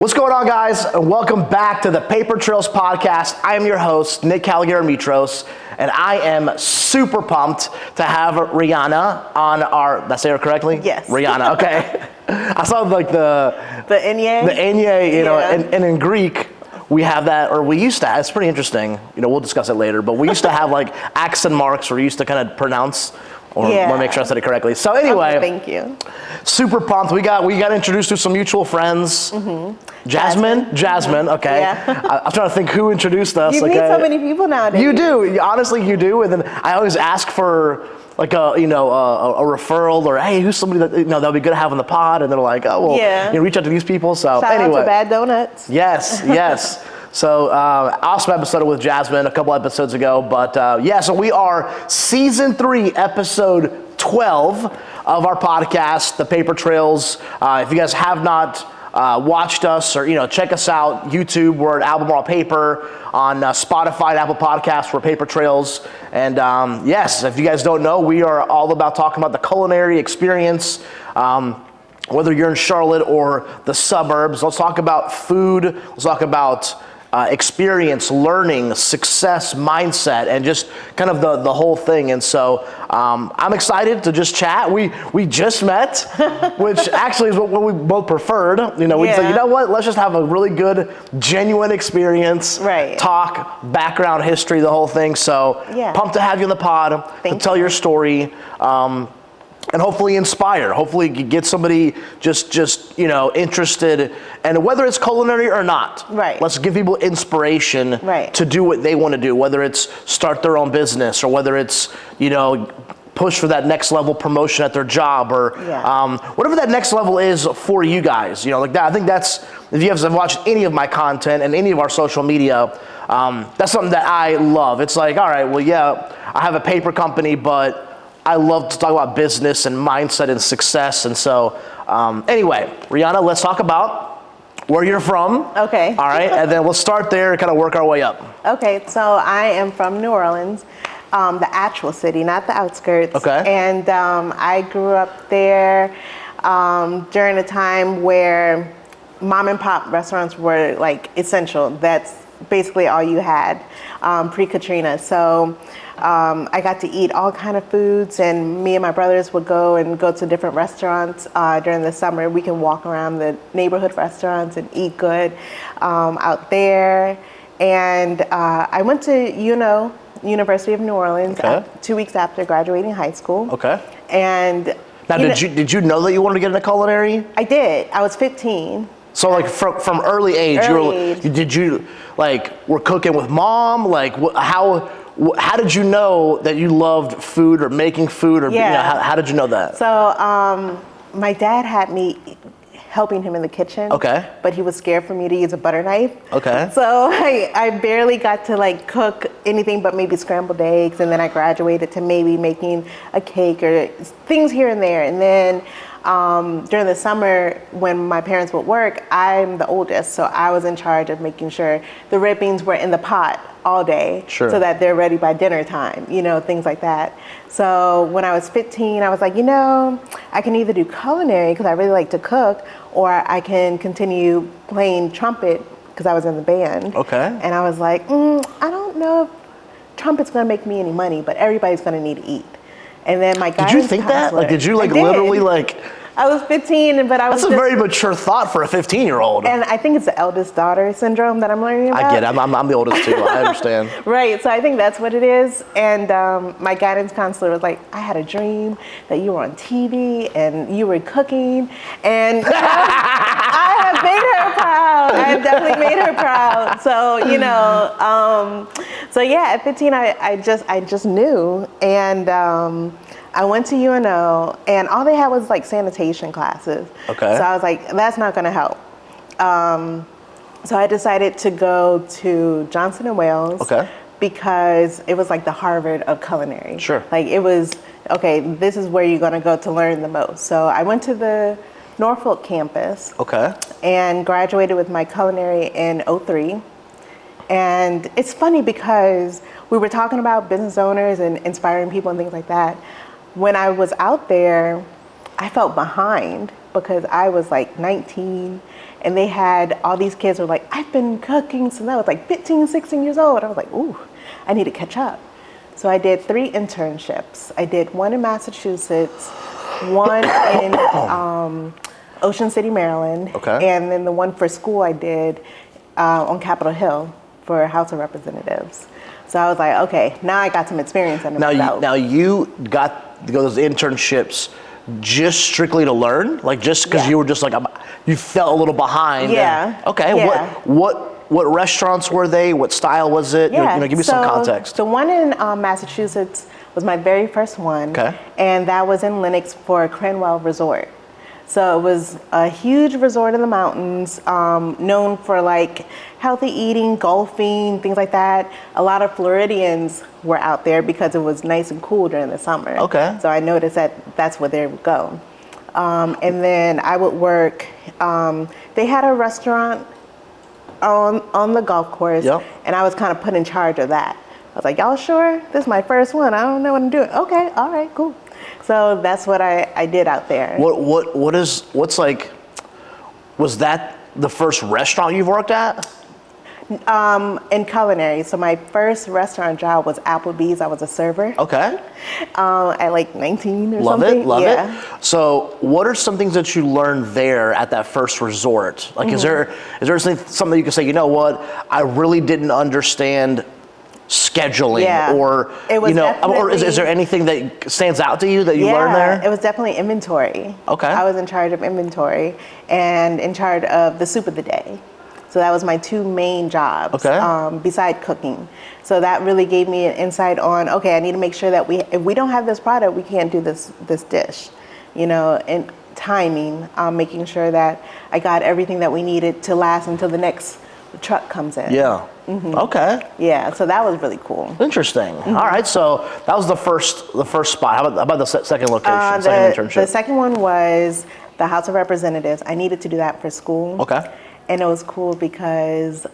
What's going on, guys? And welcome back to the Paper Trails podcast. I am your host, Nick Calagera-Mitros, and I am super pumped to have Reyana on our, did I say her correctly? Yes. Reyana, okay. I saw like the enye. The enye, you know, Yeah. and in Greek, we have that, or we used to, it's pretty interesting, you know, we'll discuss it later, but we used to have like accent marks where we used to kind of pronounce, or want to make sure I said it correctly. So anyway. Okay, thank you. Super pumped. We got introduced to some mutual friends. Mm-hmm. Jasmine. Okay. Yeah. I'm trying to think who introduced us. You meet so many people nowadays. You do. Honestly, you do. And then I always ask for like a referral, or hey, who's somebody that that'll be good to have on the pod, and they're like, oh well, reach out to these people. So Shout anyway. out to Bad Donuts. Yes. So awesome episode with Jasmine a couple episodes ago, but so we are season 3, episode 12 of our podcast, The Paper Trails. If you guys have not watched us, or check us out, YouTube, we're at Albemarle Paper, on Spotify and Apple Podcasts, we're Paper Trails. And yes, if you guys don't know, we are all about talking about the culinary experience. Whether you're in Charlotte or the suburbs, let's talk about food, let's talk about experience, learning, success, mindset, and just kind of the whole thing. And so I'm excited to just chat. We just met, which actually is what we both preferred. We said, you know what, let's just have a really good, genuine experience. Right. Talk, background, history, the whole thing. So pumped to have you on the pod, to tell your story. And hopefully inspire, hopefully get somebody just interested, and whether it's culinary or not, right. Let's give people inspiration to do what they want to do, whether it's start their own business, or whether it's, push for that next level promotion at their job, or whatever that next level is for you guys, like that. I think that's, if you guys have watched any of my content and any of our social media, that's something that I love. It's like, all right, well, I have a paper company, but I love to talk about business and mindset and success. And so, anyway, Reyana, let's talk about where you're from. Okay. All right, and then we'll start there and kind of work our way up. Okay, so I am from New Orleans, the actual city, not the outskirts. Okay. And I grew up there during a time where mom and pop restaurants were like essential. That's basically all you had pre-Katrina. So I got to eat all kind of foods, and me and my brothers would go to different restaurants during the summer. We can walk around the neighborhood restaurants and eat good out there. And I went to University of New Orleans 2 weeks after graduating high school. Okay. And now, did you know that you wanted to get into culinary? I did. I was 15. So like from early age, were cooking with mom? Like how did you know that you loved food or making food, or how did you know that? So my dad had me helping him in the kitchen. Okay. But he was scared for me to use a butter knife. Okay. So I barely got to cook anything but maybe scrambled eggs, and then I graduated to maybe making a cake or things here and there. And then during the summer when my parents would work, I'm the oldest, so I was in charge of making sure the red beans were in the pot all day, so that they're ready by dinner time, things like that. So when I was 15, I was like, I can either do culinary because I really like to cook, or I can continue playing trumpet because I was in the band. Okay. And I was like, I don't know if trumpet's gonna make me any money, but everybody's gonna need to eat. And then my guidance Did you think counselor, that? Did you literally I was 15, but I was That's a very mature thought for a 15-year-old. And I think it's the eldest daughter syndrome that I'm learning about. I get it. I'm the oldest too. I understand. Right. So I think that's what it is. And my guidance counselor was like, I had a dream that you were on TV and you were cooking. And I have made her proud. I have definitely made her proud. So, at 15, I just knew. And I went to UNO, and all they had was sanitation classes. Okay. So I was like, that's not going to help. So I decided to go to Johnson & Wales. Okay. Because it was the Harvard of culinary. Sure. It was, this is where you're going to go to learn the most. So I went to the Norfolk campus. Okay. And graduated with my culinary in 2003. And it's funny because we were talking about business owners and inspiring people and things like that. When I was out there, I felt behind because I was like 19 and they had all these kids who were like, I've been cooking since I was like 15, 16 years old. I was like, ooh, I need to catch up. So I did 3 internships. I did one in Massachusetts, one in Ocean City, Maryland, and then the one for school I did on Capitol Hill for House of Representatives. So I was like, okay, now I got some experience under my belt. Now you got to go to those internships just strictly to learn? Like just because you were just like, you felt a little behind? Yeah. What restaurants were they? What style was it? Yeah. Give me some context. The one in Massachusetts was my very first one. And that was in Lenox for Cranwell Resort. So it was a huge resort in the mountains, known for like healthy eating, golfing, things like that. A lot of Floridians were out there because it was nice and cool during the summer. So I noticed that that's where they would go. And then I would work, they had a restaurant on the golf course, and I was kind of put in charge of that. I was like, y'all sure? This is my first one. I don't know what I'm doing. Okay, all right, cool. So that's what I did out there. Was that the first restaurant you've worked at? In culinary. So my first restaurant job was Applebee's. I was a server. At like 19 or something. Love it. So what are some things that you learned there at that first resort? Like, is there something you can say, you know what, I really didn't understand scheduling, or is there anything that stands out to you that you learned there? It was definitely inventory. I was in charge of inventory and in charge of the soup of the day. So that was my 2 main jobs, beside cooking. So that really gave me an insight on, okay, I need to make sure that if we don't have this product, we can't do this dish, and timing, making sure that I got everything that we needed to last until the next truck comes in. Yeah, so that was really cool. Interesting. All right, so that was the first spot. How about the second location, second internship? The second one was the House of Representatives. I needed to do that for school. And it was cool because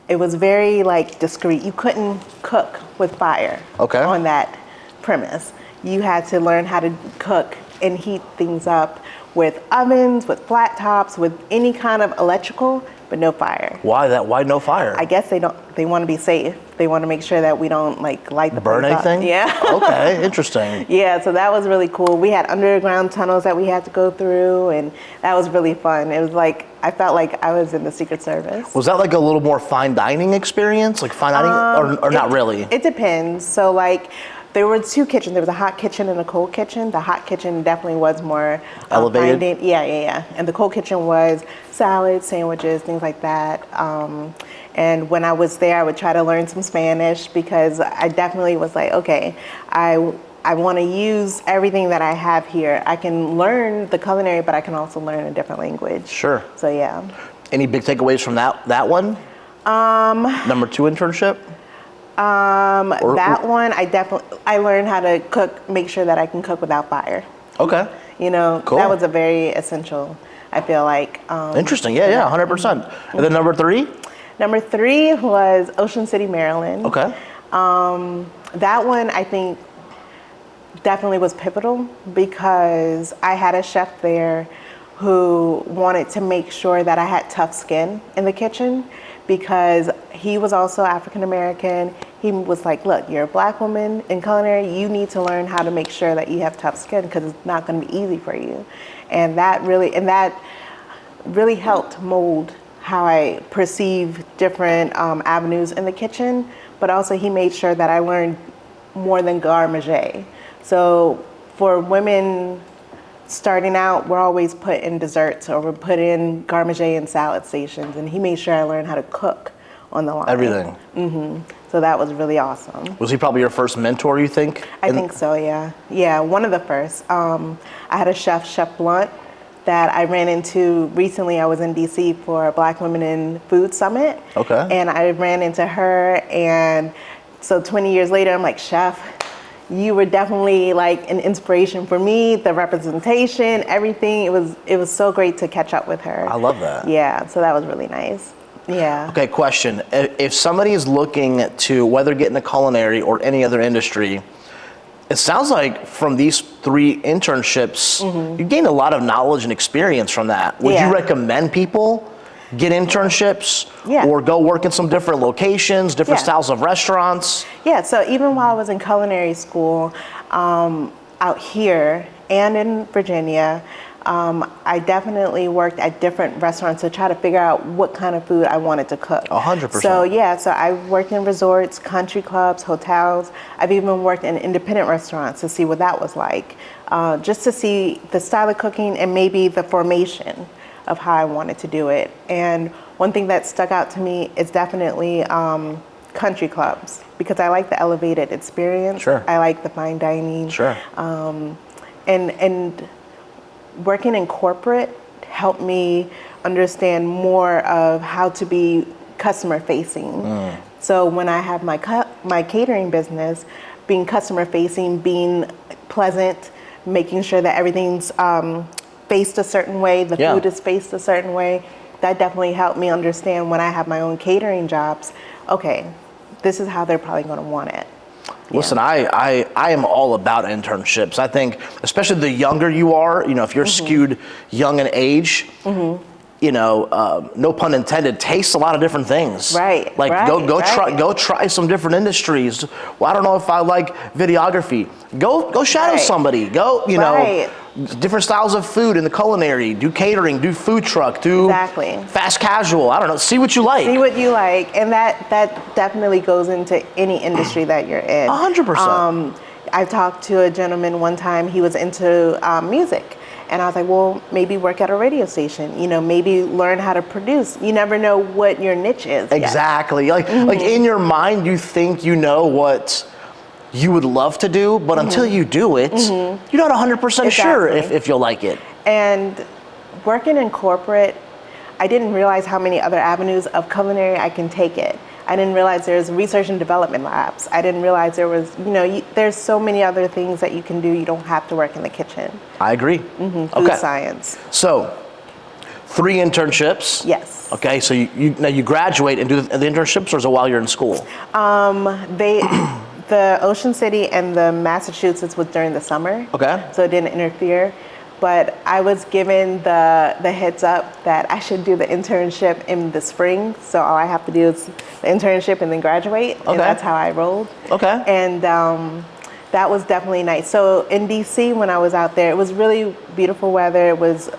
it was very like discreet. You couldn't cook with fire on that premise. You had to learn how to cook and heat things up with ovens, with flat tops, with any kind of electrical, but no fire. Why that? Why no fire? I guess they want to be safe. They want to make sure that we don't like light the burn anything? Yeah. Okay, interesting. Yeah, so that was really cool. We had underground tunnels that we had to go through, and that was really fun. It was like, I felt like I was in the Secret Service. Was that like a little more fine dining experience? Like fine dining, or not really? It depends. So like, there were 2 kitchens. There was a hot kitchen and a cold kitchen. The hot kitchen definitely was more elevated. Yeah. And the cold kitchen was salads, sandwiches, things like that. And when I was there, I would try to learn some Spanish because I definitely was like, okay, I want to use everything that I have here. I can learn the culinary, but I can also learn a different language. Sure. So yeah. Any big takeaways from that one? Number 2 internship? That one, I learned how to cook, make sure that I can cook without fire. Cool. That was a very essential, I feel like. Interesting, yeah, 100%. And then number 3? Number 3 was Ocean City, Maryland. That one, I think, definitely was pivotal because I had a chef there who wanted to make sure that I had tough skin in the kitchen because he was also African American. He was like, look, you're a Black woman in culinary, you need to learn how to make sure that you have tough skin because it's not going to be easy for you. And that really helped mold how I perceive different avenues in the kitchen, but also he made sure that I learned more than garde manger. So for women starting out, we're always put in desserts or we're put in garde manger and salad stations, and he made sure I learned how to cook on the line. Everything. So that was really awesome. Was he probably your first mentor, you think? I think so, yeah. Yeah, one of the first. I had a Chef Blunt, that I ran into recently. I was in DC for a Black Women in Food Summit. And I ran into her, and so 20 years later, I'm like, Chef, you were definitely like an inspiration for me, the representation, everything. It was so great to catch up with her. I love that. Yeah, so that was really nice. Yeah. Okay, question. If somebody is looking to whether get into culinary or any other industry, It sounds like from these 3 internships, you gained a lot of knowledge and experience from that. Would you recommend people get internships or go work in some different locations, different styles of restaurants? Yeah, so even while I was in culinary school out here and in Virginia, I definitely worked at different restaurants to try to figure out what kind of food I wanted to cook. 100%. So I worked in resorts, country clubs, hotels. I've even worked in independent restaurants to see what that was like, just to see the style of cooking and maybe the formation of how I wanted to do it. And one thing that stuck out to me is definitely country clubs, because I like the elevated experience. Sure. I like the fine dining. Sure. And working in corporate helped me understand more of how to be customer facing. So when I have my catering business, being customer facing, being pleasant, making sure that everything's faced a certain way, the food is faced a certain way, that definitely helped me understand when I have my own catering jobs, okay, this is how they're probably going to want it. Listen, I am all about internships. I think, especially the younger you are, if you're skewed young in age, no pun intended, taste a lot of different things. Right. Like go try some different industries. Well, I don't know if I like videography. Go shadow somebody. Go, different styles of food in the culinary. Do catering. Do food truck. Do fast casual. I don't know. See what you like. See what you like, and that definitely goes into any industry that you're in. 100%. I talked to a gentleman one time. He was into music. And I was like, well, maybe work at a radio station, maybe learn how to produce. You never know what your niche is. Exactly. Like in your mind, you think you know what you would love to do, but until you do it, you're not 100% sure if you'll like it. And working in corporate, I didn't realize how many other avenues of culinary I can take it. I didn't realize there's research and development labs. I didn't realize there was, there's so many other things that you can do. You don't have to work in the kitchen. I agree. Food science. So, 3 internships. Yes. Okay, so you graduate and do the internships, or is it while you're in school? The Ocean City and the Massachusetts was during the summer. Okay. So it didn't interfere. But I was given the heads up that I should do the internship in the spring. So all I have to do is the internship and then graduate. Okay. And that's how I rolled. Okay. And that was definitely nice. So in DC, when I was out there, it was really beautiful weather. It was,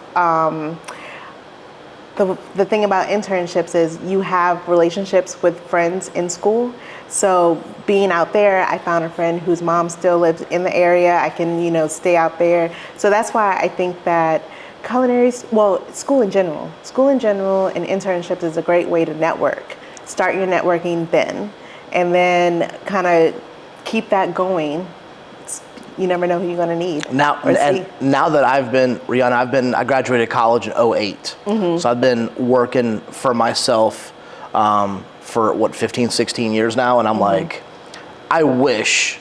the thing about internships is you have relationships with friends in school. So being out there, I found a friend whose mom still lives in the area. I can, stay out there. So that's why I think that school in general and internships is a great way to network. Start your networking then, and then kind of keep that going. You never know who you're going to need. Now that Rayana, I graduated college in 2008. So I've been working for myself for 15, 16 years now. And I'm like, I wish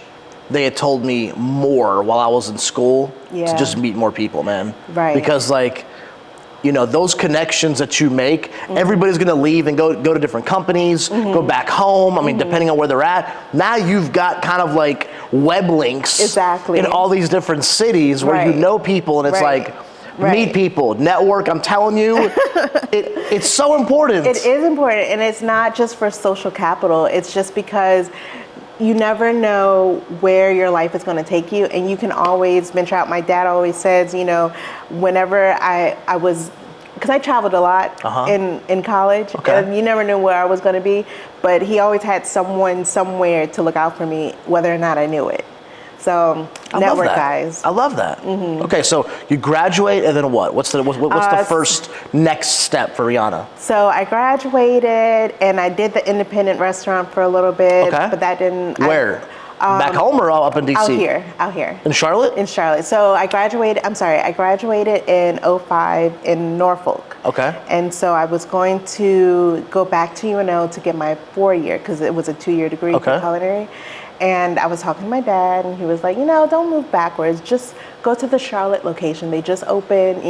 they had told me more while I was in school to just meet more people, man. Right. Because those connections that you make, everybody's gonna leave and go to different companies, go back home. I mean, depending on where they're at. Now you've got kind of like web links in all these different cities where you know people, and it's meet people, network. I'm telling you, it's so important. It is important, and it's not just for social capital. It's just because you never know where your life is going to take you, and you can always venture out. My dad always says, whenever I was, because I traveled a lot in college, and you never knew where I was going to be, but he always had someone somewhere to look out for me, whether or not I knew it. So network, guys. I love that. Okay, so you graduate, and then what? What's the first next step for Rayana? So I graduated, and I did the independent restaurant for a little bit, but that didn't. Where? Back home or up in DC? Out here. In Charlotte? In Charlotte. So I graduated in 2005 in Norfolk. Okay. And so I was going to go back to UNO to get my 4-year, because it was a 2-year degree for culinary. And I was talking to my dad, and he was like, don't move backwards. Just go to the Charlotte location. They just opened,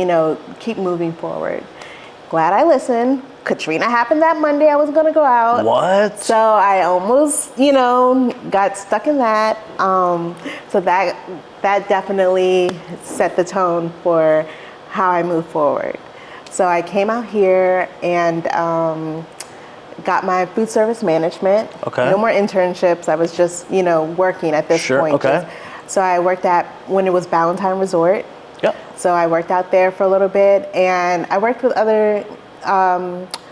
keep moving forward. Glad I listened. Katrina happened that Monday. I was gonna go out. What? So I almost, got stuck in that. So that definitely set the tone for how I move forward. So I came out here and got my food service management. Okay. No more internships. I was just, working at this point. Okay. So I worked when it was Valentine Resort. Yep. So I worked out there for a little bit, and I worked with other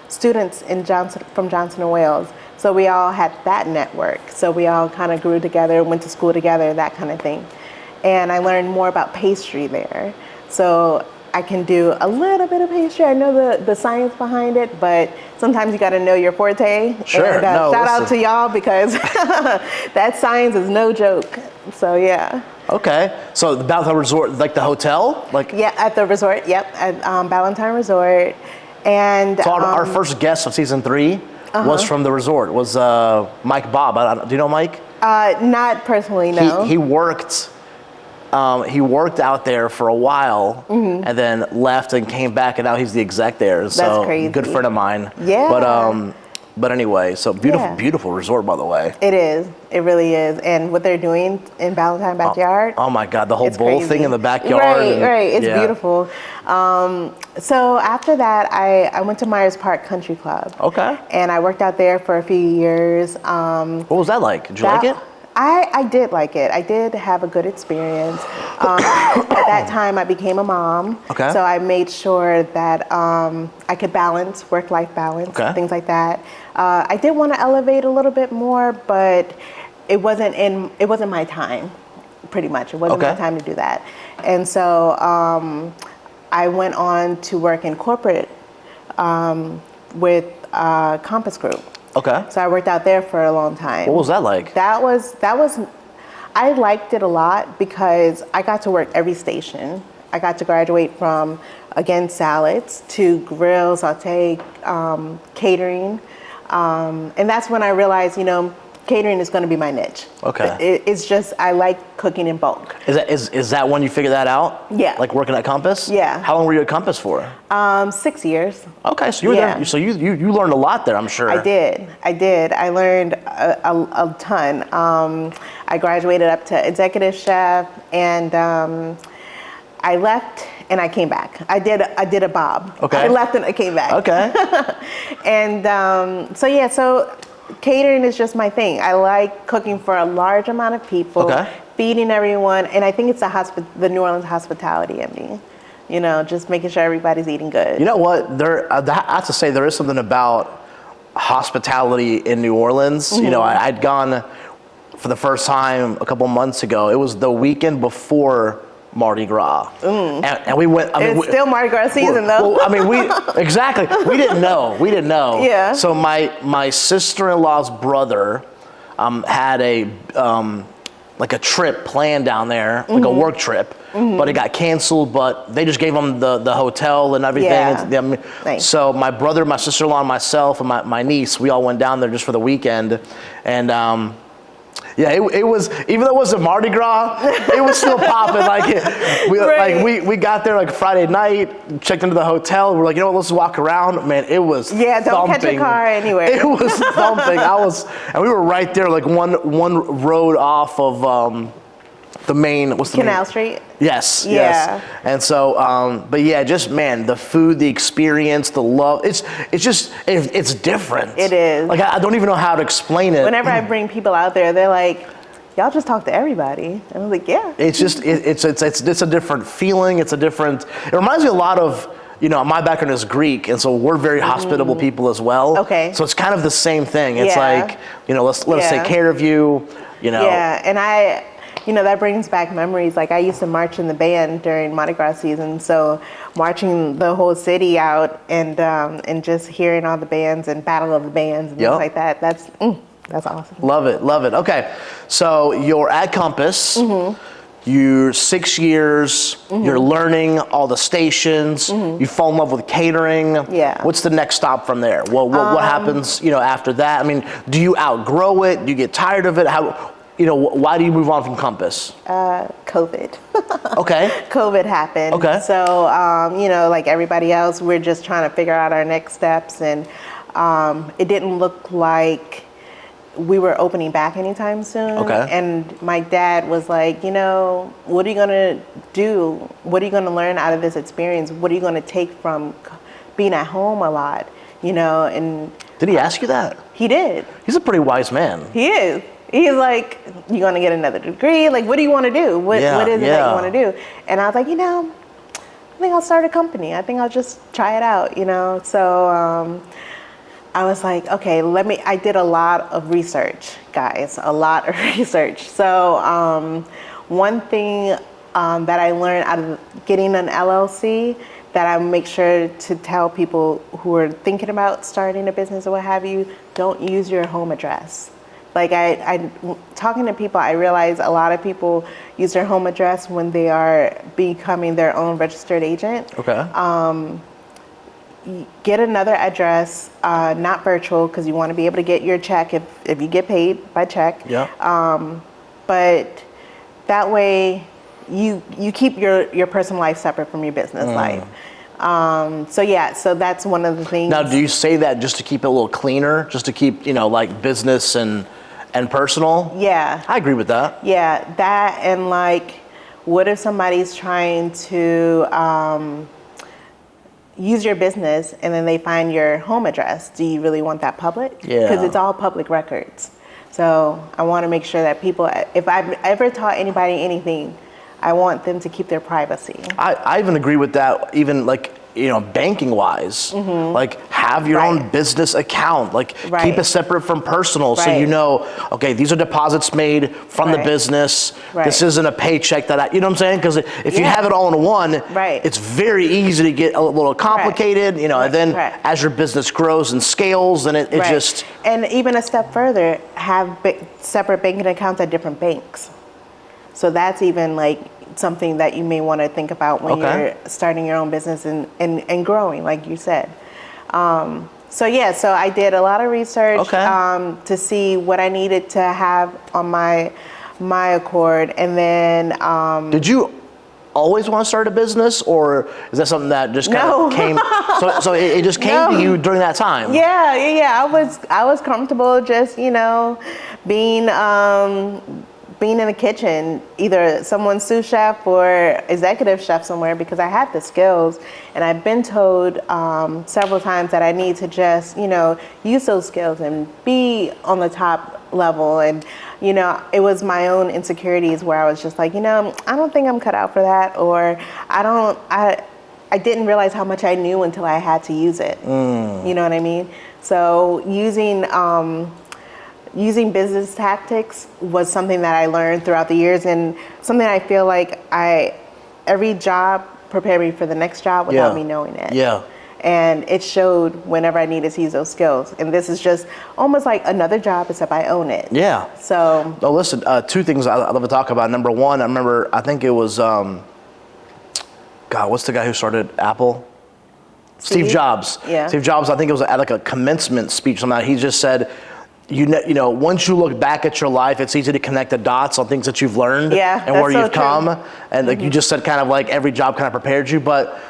students from Johnson & Wales. So we all had that network. So we all kind of grew together, went to school together, that kind of thing. And I learned more about pastry there. So I can do a little bit of pastry. I know the science behind it, but sometimes you got to know your forte. Sure. And, shout out to y'all, because that science is no joke. So yeah. Okay. So the Valentine Resort, like the hotel, Yeah, at the resort. Yep, at Valentine Resort. And so our first guest of season 3 was from the resort. Was Mike Bob? Do you know Mike? Not personally, no. He worked. He worked out there for a while, and then left and came back, and now he's the exec there. So that's crazy. Good friend of mine. Yeah. But anyway, so beautiful resort, by the way. It is. It really is. And what they're doing in Valentine Backyard. Oh my God, the whole bowl crazy. thing in the backyard. Right. It's beautiful. So after that, I went to Myers Park Country Club. Okay. And I worked out there for a few years. What was that like? Did you like it? I did like it. I did have a good experience. At that time, I became a mom. Okay. So I made sure that I could balance, work-life balance, things like that. I did want to elevate a little bit more, but it wasn't my time, pretty much. It wasn't my time to do that. And so I went on to work in corporate with Compass Group. Okay. So I worked out there for a long time. What was that like? That was, I liked it a lot because I got to work every station. I got to graduate from, again, salads to grill, saute, catering. And that's when I realized, catering is going to be my niche. Okay. It's just, I like cooking in bulk. Is that when you figured that out? Yeah. Like working at Compass? Yeah. How long were you at Compass for? 6 years. Okay, so you were there. So you learned a lot there, I'm sure. I did. I learned a ton. I graduated up to executive chef, and I left and I came back. I did a bob. Okay. I left and I came back. Okay. And so catering is just my thing. I like cooking for a large amount of people, feeding everyone, and I think it's the New Orleans hospitality in me. Just making sure everybody's eating good. You know what? I have to say, there is something about hospitality in New Orleans. I'd gone for the first time a couple months ago. It was the weekend before Mardi Gras. And we went. It's still Mardi Gras season, though. Well, we didn't know. Yeah. So my sister-in-law's brother had a trip planned down there, like a work trip, but it got canceled. But they just gave him the hotel and everything. Yeah. Nice. So my brother, my sister-in-law, and myself, and my niece, we all went down there just for the weekend, and. It was, even though it wasn't Mardi Gras, it was still popping. We got there Friday night, checked into the hotel. We're like, let's walk around. Man, it was don't catch a car anywhere. It was thumping. And we were right there, one road off of the main, what's the Canal Street? Yes, yeah. Yes. And so, just, man, the food, the experience, the love, it's different. It is. I don't even know how to explain it. Whenever I bring people out there, they're like, y'all just talk to everybody. And I'm like, yeah. It's just, it's a different feeling. It reminds me a lot of, my background is Greek, and so we're very hospitable people as well. Okay. So it's kind of the same thing. It's let us take care of you, Yeah, and that brings back memories. I used to march in the band during Mardi Gras season, so marching the whole city out and just hearing all the bands and battle of the bands and things like that. That's awesome. Love it. Okay, so you're at Compass. You're 6 years. You're learning all the stations. You fall in love with catering. Yeah. What's the next stop from there? What happens? After that. I mean, do you outgrow it? Do you get tired of it? How? why do you move on from Compass? COVID. Okay. COVID happened. Okay. So, like everybody else, we're just trying to figure out our next steps, and it didn't look like we were opening back anytime soon. Okay. And my dad was like, what are you gonna do? What are you gonna learn out of this experience? What are you gonna take from being at home a lot? And did he ask you that? He did. He's a pretty wise man. He is. He's like, you gonna get another degree? Like, what do you want to do? What is it that you want to do? And I was like, I think I'll start a company. I think I'll just try it out. So. I was like, okay, I did a lot of research, guys, a lot of research. So one thing that I learned out of getting an LLC that I make sure to tell people who are thinking about starting a business or what have you, don't use your home address. Like I talking to people, I realize a lot of people use their home address when they are becoming their own registered agent. Okay. Get another address, not virtual, because you want to be able to get your check if you get paid by check. Yeah. But that way, you keep your personal life separate from your business life. So that's one of the things. Now, do you say that just to keep it a little cleaner, just to keep like business and personal? Yeah. I agree with that. Yeah, that and like, what if somebody's trying to use your business and then they find your home address? Do you really want that public? Yeah. Because it's all public records. So I want to make sure that people, if I've ever taught anybody anything, I want them to keep their privacy. I even agree with that, even like, banking wise, like have your own business account, like keep it separate from personal. So okay, these are deposits made from the business. This isn't a paycheck that you know what I'm saying? Because if you have it all in one, it's very easy to get a little complicated, and then as your business grows and scales, then it just. And even a step further, have separate banking accounts at different banks. So that's even like something that you may want to think about when you're starting your own business and growing, like you said. So I did a lot of research to see what I needed to have on my accord, and then. Did you always want to start a business, or is that something that just kind of came? So it just came to you during that time. Yeah. I was comfortable just being in the kitchen, either someone's sous chef or executive chef somewhere, because I had the skills, and I've been told several times that I need to just, use those skills and be on the top level. And, it was my own insecurities where I was just like, I don't think I'm cut out for that, or I didn't realize how much I knew until I had to use it. You know what I mean? So using business tactics was something that I learned throughout the years, and something I feel like every job prepared me for the next job without me knowing it. Yeah. And it showed whenever I needed to use those skills. And this is just almost like another job, except I own it. Yeah. So. Oh, listen, two things I'd love to talk about. Number one, I think it was, what's the guy who started Apple? Steve Jobs. Yeah. Steve Jobs, I think it was at like a commencement speech. Somehow he just said, once you look back at your life, it's easy to connect the dots on things that you've learned and where you've come. And like you just said, kind of like every job kind of prepared you. But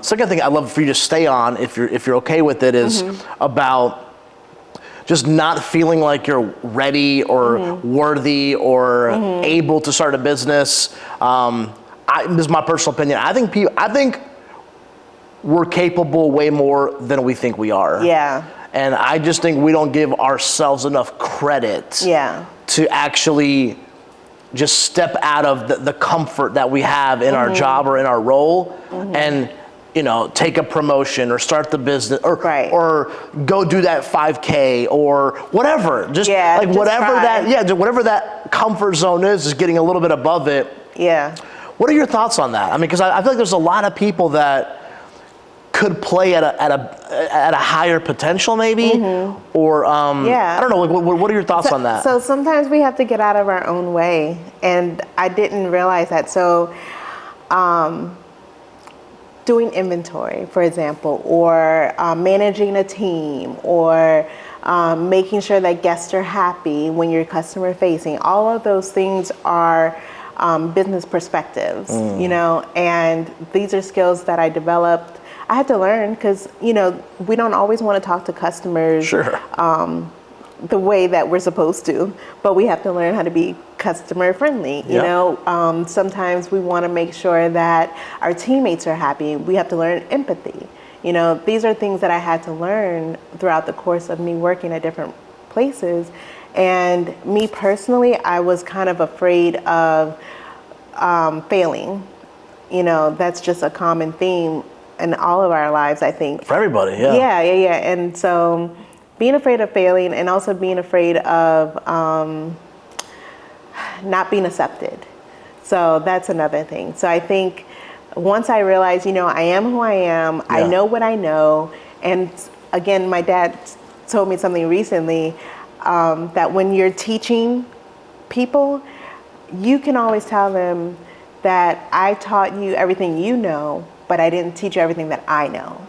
second thing I'd love for you to stay on, if you're okay with it, is about just not feeling like you're ready or worthy or able to start a business. This is my personal opinion. I think we're capable way more than we think we are. Yeah. And I just think we don't give ourselves enough credit to actually just step out of the comfort that we have in our job or in our role and, take a promotion or start the business or go do that 5K or whatever. Just whatever that comfort zone is getting a little bit above it. Yeah. What are your thoughts on that? I mean, because I feel like there's a lot of people that could play at a higher potential, maybe, or I don't know. What are your thoughts on that? So sometimes we have to get out of our own way, and I didn't realize that. So, doing inventory, for example, or managing a team, or making sure that guests are happy when you're customer facing. All of those things are business perspectives, you know, and these are skills that I developed. I had to learn because, you know, we don't always want to talk to customers the way that we're supposed to, but we have to learn how to be customer friendly. You know, sometimes we want to make sure that our teammates are happy. We have to learn empathy. You know, these are things that I had to learn throughout the course of me working at different places. And me personally, I was kind of afraid of failing. You know, that's just a common theme in all of our lives, I think. For everybody, yeah. And so being afraid of failing and also being afraid of not being accepted. So that's another thing. So I think once I realized, you know, I am who I am, I know what I know. And again, my dad told me something recently, that when you're teaching people, you can always tell them that I taught you everything you know, but I didn't teach you everything that I know.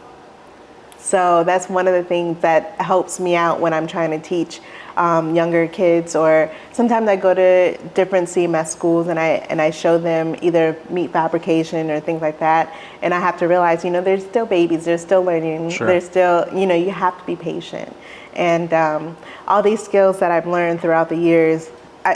So that's one of the things that helps me out when I'm trying to teach younger kids, or sometimes I go to different CMS schools and I show them either meat fabrication or things like that, and I have to realize, you know, they're still babies, they're still learning, they're still, you know, you have to be patient. And all these skills that I've learned throughout the years,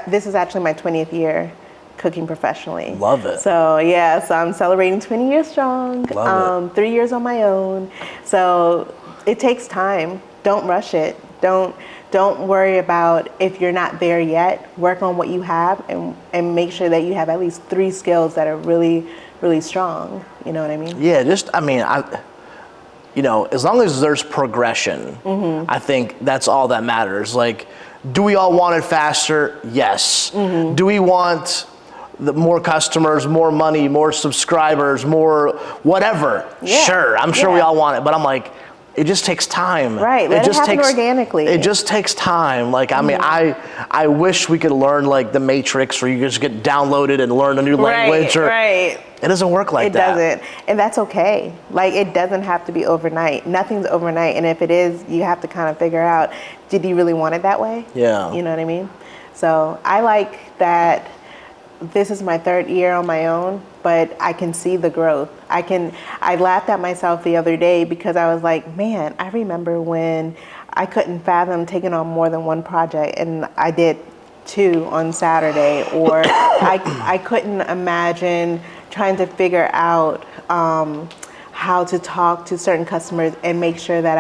this is actually my 20th year cooking professionally. Love it. So yeah, so I'm celebrating 20 years strong, 3 years on my own. So it takes time. Don't rush it. Don't worry about if you're not there yet. Work on what you have and make sure that you have at least 3 skills that are really, really strong. You know what I mean? Yeah, you know, as long as there's progression, I think that's all that matters. Like, do we all want it faster? Yes. Do we want more customers, more money, more subscribers, more whatever? Sure, I'm sure we all want it, but I'm like, it just takes time. Right, let it happen organically. It just takes time. Like, I mean, I wish we could learn like the Matrix where you just get downloaded and learn a new language. Right. It doesn't work like that. It doesn't, and that's okay. Like, it doesn't have to be overnight. Nothing's overnight, and if it is, you have to kind of figure out, did you really want it that way? Yeah. You know what I mean? So I like that this is my 3rd year on my own, but I can see the growth. I laughed at myself the other day because I was like, man, I remember when I couldn't fathom taking on more than one project, and I did 2 on Saturday, or I couldn't imagine trying to figure out how to talk to certain customers and make sure that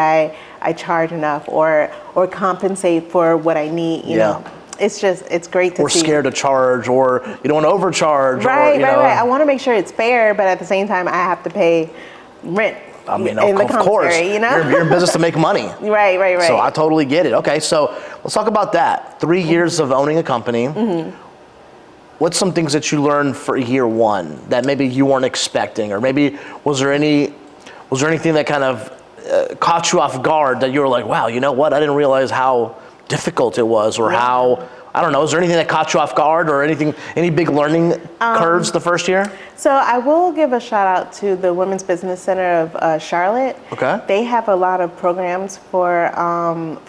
I charge enough or compensate for what I need, you know. It's great to see. Or scared to charge, or you don't want to overcharge. Right. I want to make sure it's fair, but at the same time, I have to pay rent. I mean, of course, you know? you're in business to make money. Right. So I totally get it. Okay, so let's talk about that. 3 years of owning a company. What's some things that you learned for year 1 that maybe you weren't expecting, or maybe was there anything that kind of caught you off guard that you were like, wow, you know what? I didn't realize how difficult it was, or how, I don't know, is there anything that caught you off guard, or any big learning curves the first year? So I will give a shout out to the Women's Business Center of Charlotte. Okay. They have a lot of programs for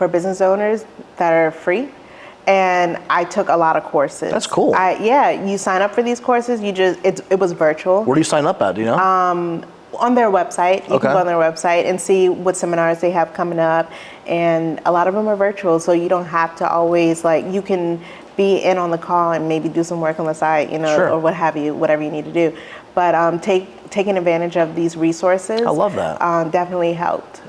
business owners that are free. And I took a lot of courses. That's cool. You sign up for these courses. It was virtual. Where do you sign up at? Do you know? On their website. You can go on their website and see what seminars they have coming up. And a lot of them are virtual, so you don't have to always, you can be in on the call and maybe do some work on the side, you know, or what have you, whatever you need to do. But taking advantage of these resources. I love that. Definitely helped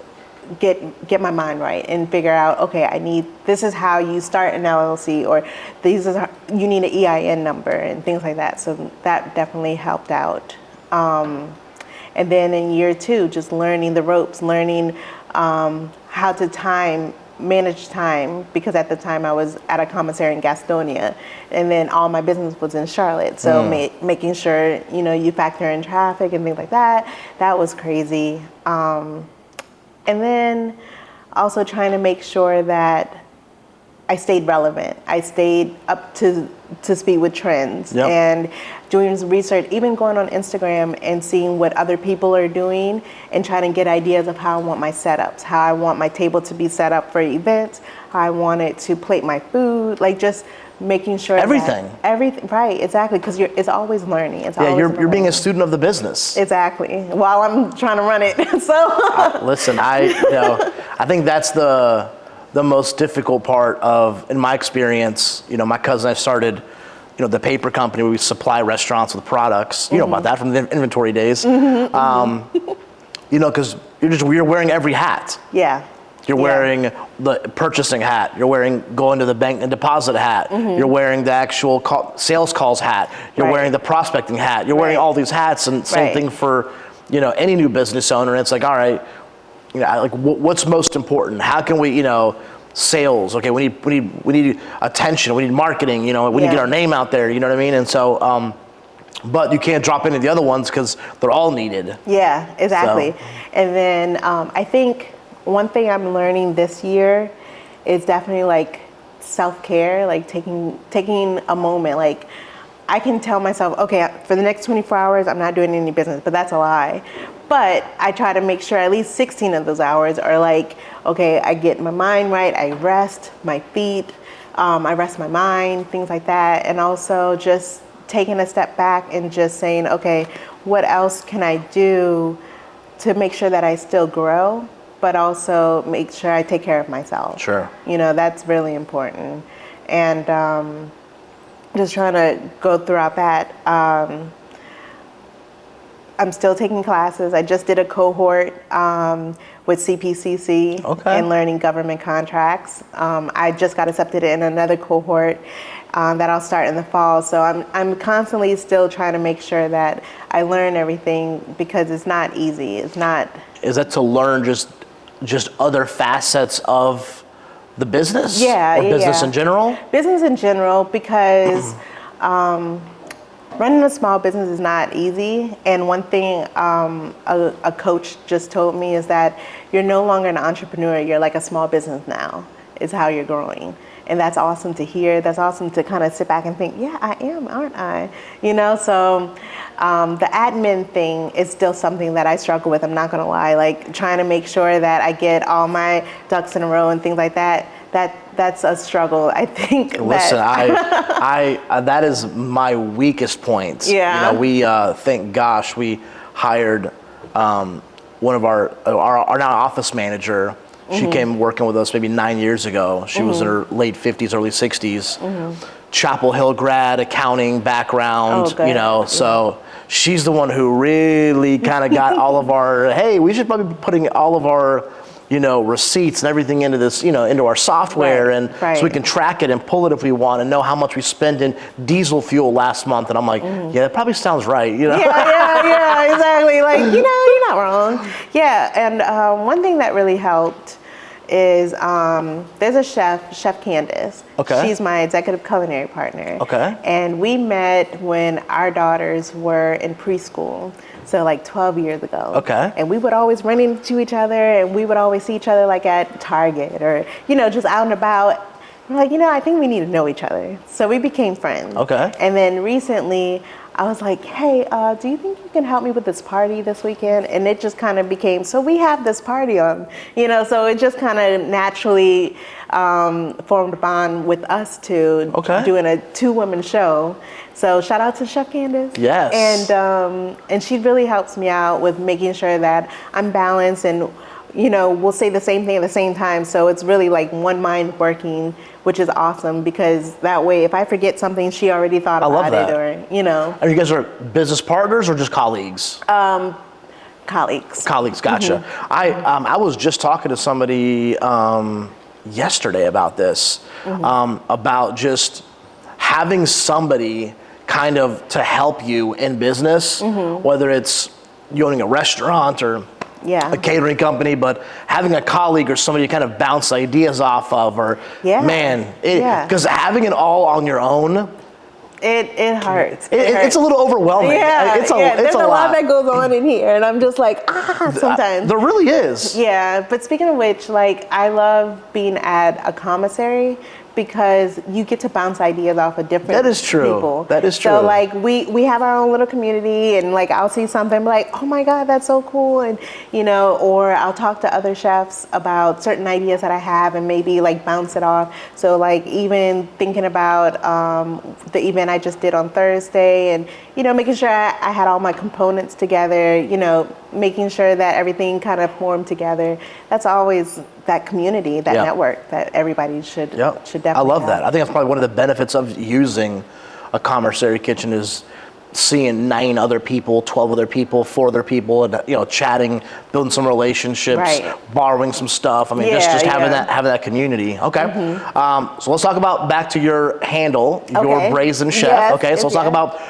get my mind right and figure out, okay, this is how you start an LLC, or you need an EIN number and things like that. So that definitely helped out. And then in year 2, just learning the ropes, learning how to manage time, because at the time I was at a commissary in Gastonia, and then all my business was in Charlotte. So making sure, you know, you factor in traffic and things like that, that was crazy. And then also trying to make sure that I stayed relevant. I stayed up to speed with trends and doing research, even going on Instagram and seeing what other people are doing and trying to get ideas of how I want my setups, how I want my table to be set up for events, how I want it to plate my food, like just making sure everything, right, exactly, because it's always learning. It's you're being a student of the business. Exactly, while I'm trying to run it. So listen, I think that's the most difficult part of, in my experience. My cousin and I started, the paper company where we supply restaurants with products. You know about that from the inventory days. Because you're wearing every hat. Yeah. You're wearing the purchasing hat. You're wearing going to the bank and deposit hat. You're wearing the actual sales calls hat. You're wearing the prospecting hat. You're wearing all these hats, and same thing for any new business owner. And it's like, all right, like what's most important? How can we sales? Okay, we need attention. We need marketing. We need to get our name out there. You know what I mean? And so. But you can't drop any of the other ones because they're all needed. Yeah, exactly. So. And then I think one thing I'm learning this year is definitely like self-care, like taking a moment. Like I can tell myself, okay, for the next 24 hours, I'm not doing any business, but that's a lie. But I try to make sure at least 16 of those hours are like, okay, I get my mind right, I rest my feet, I rest my mind, things like that. And also just taking a step back and just saying, okay, what else can I do to make sure that I still grow, but also make sure I take care of myself. Sure. That's really important. And just trying to go throughout that. I'm still taking classes. I just did a cohort with CPCC and learning government contracts. I just got accepted in another cohort that I'll start in the fall. So I'm constantly still trying to make sure that I learn everything because it's not easy. It's not. Is that to learn just other facets of the business? Yeah. Or business in general? Business in general, because running a small business is not easy. And one thing a coach just told me is that you're no longer an entrepreneur. You're like a small business now, is how you're growing. And that's awesome to hear. That's awesome to kind of sit back and think, yeah, I am, aren't I? So the admin thing is still something that I struggle with. I'm not going to lie. Like trying to make sure that I get all my ducks in a row and things like that. That's a struggle. I think. Listen, I that is my weakest point. Yeah. We thank gosh we hired one of our now office manager. She came working with us maybe 9 years ago. She was in her late 50s, early 60s. Chapel Hill grad, accounting background, so she's the one who really kind of got all of our, hey, we should probably be putting all of our, receipts and everything into this, into our software so we can track it and pull it if we want and know how much we spend in diesel fuel last month. And I'm like, yeah, that probably sounds right, Yeah, exactly. Like, you're not wrong. Yeah, and one thing that really helped is there's a Chef Candace. Okay. She's my executive culinary partner. Okay. And we met when our daughters were in preschool, so like 12 years ago. Okay. And we would always run into each other, and we would always see each other like at Target or, just out and about. We're like, I think we need to know each other. So we became friends. Okay. And then recently, I was like, hey, do you think you can help me with this party this weekend? And it just kind of became, so we have this party on, so it just kind of naturally formed a bond with us two doing a 2-woman show. So shout out to Chef Candace. Yes. And she really helps me out with making sure that I'm balanced and, we'll say the same thing at the same time. So it's really like one mind working, which is awesome because that way, if I forget something, she already thought about it, or Are you guys business partners or just colleagues? Colleagues. Colleagues, gotcha. I was just talking to somebody yesterday about this, about just having somebody kind of to help you in business, whether it's you owning a restaurant or a catering company, but having a colleague or somebody to kind of bounce ideas off of, or because having it all on your own, it hurts. It's a little overwhelming. There's a lot that goes on in here, and I'm just like, sometimes. There really is. Yeah, but speaking of which, like, I love being at a commissary because you get to bounce ideas off of different That is true. people. That is true. So like we have our own little community, and like I'll see something like, oh my God, that's so cool, and or I'll talk to other chefs about certain ideas that I have and maybe like bounce it off. So like even thinking about the event I just did on Thursday, and making sure I had all my components together, making sure that everything kind of formed together. That's always that community, that network that everybody should definitely I love have. that. I think that's probably one of the benefits of using a commissary kitchen is seeing 9 other people, 12 other people, 4 other people, and chatting, building some relationships, borrowing some stuff. I mean, just having that community. Okay. So let's talk about back to your handle, your Brazen Chef. Yes, okay. So let's talk about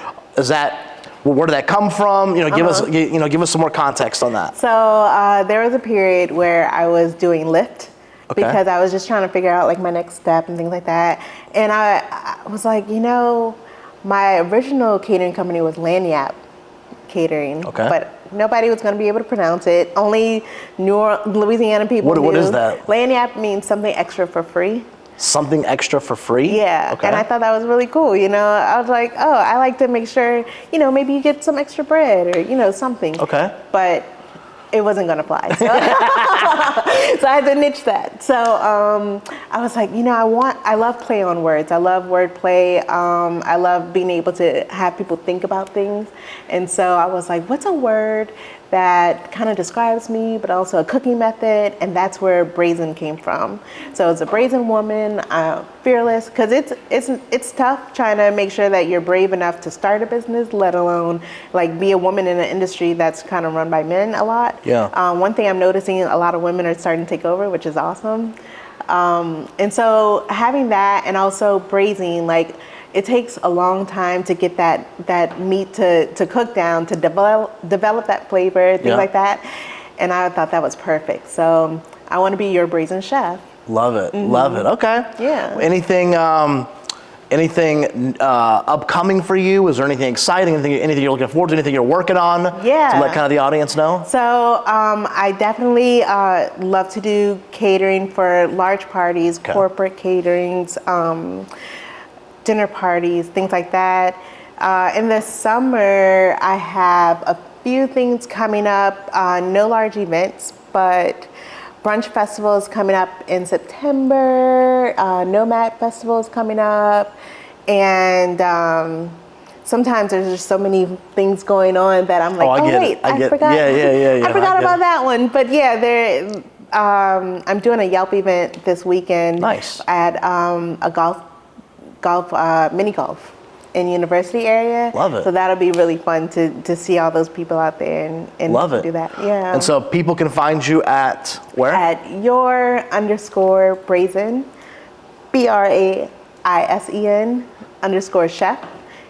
where did that come from? Give us some more context on that. So there was a period where I was doing Lyft because I was just trying to figure out like my next step and things like that. And I was like, my original catering company was Lanyap Catering, but nobody was going to be able to pronounce it. Only Louisiana people knew. What is that? Lanyap means something extra for free. Something extra for free? Yeah, and I thought that was really cool. I was like, oh, I like to make sure, maybe you get some extra bread or, something. Okay. But it wasn't going to fly. So, so I had to niche that. So I was like, I love play on words. I love wordplay. I love being able to have people think about things. And so I was like, what's a word that kind of describes me, but also a cooking method, and that's where brazen came from. So it's a brazen woman, fearless, because it's tough trying to make sure that you're brave enough to start a business, let alone like be a woman in an industry that's kind of run by men a lot. Yeah. One thing I'm noticing, a lot of women are starting to take over, which is awesome. And so having that, and also braising, like, it takes a long time to get that meat to cook down, to develop that flavor, things like that. And I thought that was perfect. So I want to be your brazen chef. Love it. Love it. Okay. Yeah. Anything upcoming for you? Is there anything exciting? Anything you're looking forward to? Anything you're working on? Yeah. To let kind of the audience know? So I definitely love to do catering for large parties, corporate caterings, dinner parties, things like that. In the summer, I have a few things coming up, no large events, but brunch festival is coming up in September, Nomad festival is coming up, and sometimes there's just so many things going on that I'm like, I forgot. I forgot about that one. But yeah, I'm doing a Yelp event this weekend. Nice. At a mini golf in University area. Love it. So that'll be really fun to see all those people out there and Love it. do that. Yeah. And so people can find you at where? At your_brazen, BRAISEN_chef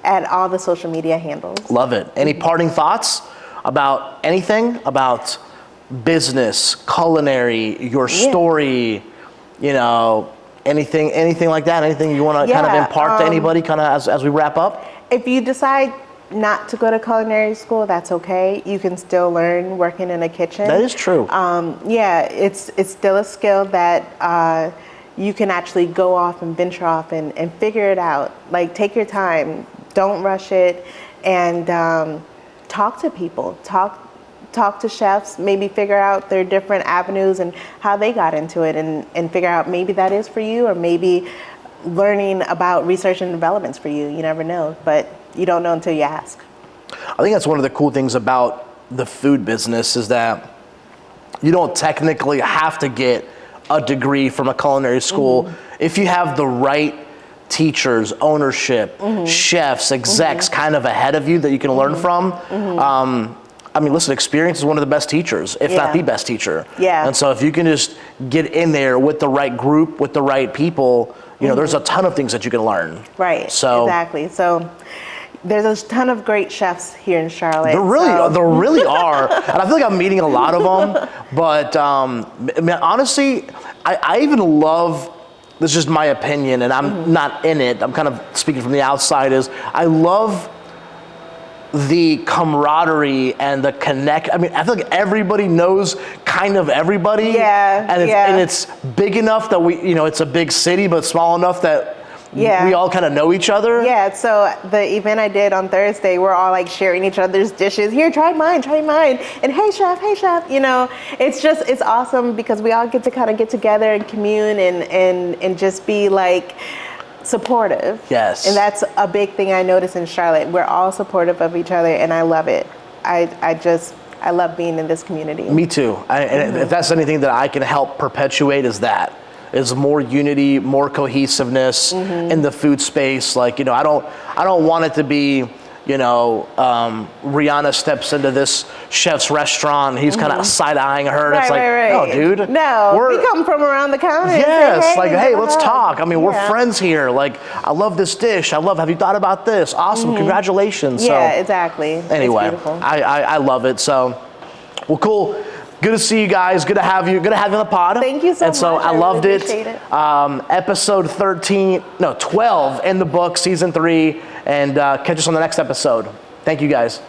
at all the social media handles. Love it. Any parting thoughts about anything? About business, culinary, your story, anything like that? Anything you want to kind of impart to anybody kind of as we wrap up? If you decide not to go to culinary school, that's okay. You can still learn working in a kitchen. That is true. It's still a skill that you can actually go off and venture off and figure it out. Like, take your time, don't rush it, and talk to people. Talk to chefs, maybe figure out their different avenues and how they got into it, and figure out maybe that is for you, or maybe learning about research and development's for you. You never know, but you don't know until you ask. I think that's one of the cool things about the food business is that you don't technically have to get a degree from a culinary school if you have the right teachers, ownership, chefs, execs kind of ahead of you that you can learn from. I mean, listen, experience is one of the best teachers, if not the best teacher. Yeah. And so if you can just get in there with the right group, with the right people, there's a ton of things that you can learn. Right. So exactly. So there's a ton of great chefs here in Charlotte. There really are. And I feel like I'm meeting a lot of them. But honestly, I even love, this is just my opinion, and I'm not in it, I'm kind of speaking from the outside, is I love the camaraderie and the connect. I mean, I feel like everybody knows kind of everybody. Yeah. And it's big enough that it's a big city, but small enough that we all kind of know each other. Yeah, so the event I did on Thursday, we're all like sharing each other's dishes. Here, try mine. And hey chef. It's awesome because we all get to kind of get together and commune and just be like supportive. Yes. And that's a big thing I notice in Charlotte. We're all supportive of each other, and I love it. I love being in this community. Me too. And if that's anything that I can help perpetuate, is more unity, more cohesiveness in the food space. Like, I don't want it to be, Reyana steps into this chef's restaurant, he's kind of side-eyeing her, and it's like, no, dude. No, we come from around the counter. Yes, hey, let's talk. I mean, we're friends here. Like, I love this dish. Have you thought about this? Awesome, congratulations. Yeah, exactly. Anyway, I love it. So, well, cool. Good to see you guys. Good to have you. Good to have you on the pod. Thank you so much. And so I loved really it. Episode 12 in the book, season 3, and catch us on the next episode. Thank you guys.